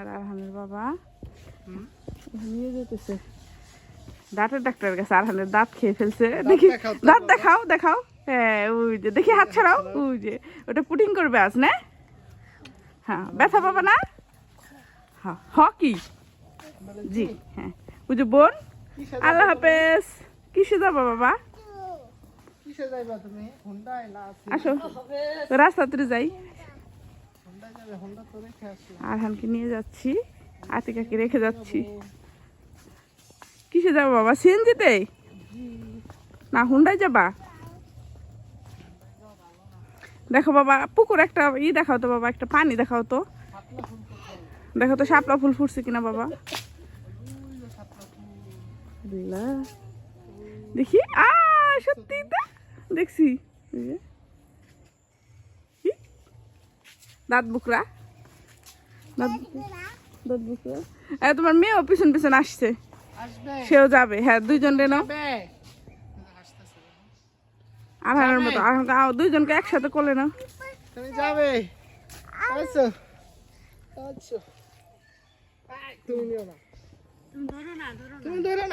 আর আরহানের বাবা নিয়ে যেতেছে দাঁতের ডাক্তারের কাছে। আরহানের দাঁত খেয়ে ফেলছে, দেখি দাঁত দেখাও দেখাও। হ্যাঁ ওই যে দেখি, হাত ছাড়াও। ওই যে ওটা পুটিং করবে আজ না? হ্যাঁ ব্যথা পাবা না? হ্যাঁ কি জি হ্যাঁ। ওই যে বোন, আল্লাহ হাফেজ। কিসে যাবা বাবা? আসো রাস্তাতে যাই। আরহানকে নিয়ে যাচ্ছি, আতিকাকে রেখে যাচ্ছি। কিসে যাবো বাবা? সিএনজিতে না হুন্ডায় যাবা? দেখো বাবা পুকুর একটা দেখাও তো বাবা, একটা পানি দেখাও তো, দেখো তো শাপলা ফুল ফুটছে কিনা বাবা। দেখি সত্যি দেখছি। দাঁত বুকরা, দাঁত বুকরা। তোমার মেয়েও পিছন পিছন আসছে, সেও যাবে। হ্যাঁ দুইজন রে নাও, আরহানের মতো। আরহানকে দুইজনকে একসাথে কোলে নাও। তুমি যাবে? তুমি নিও না, তুমি ধরো না।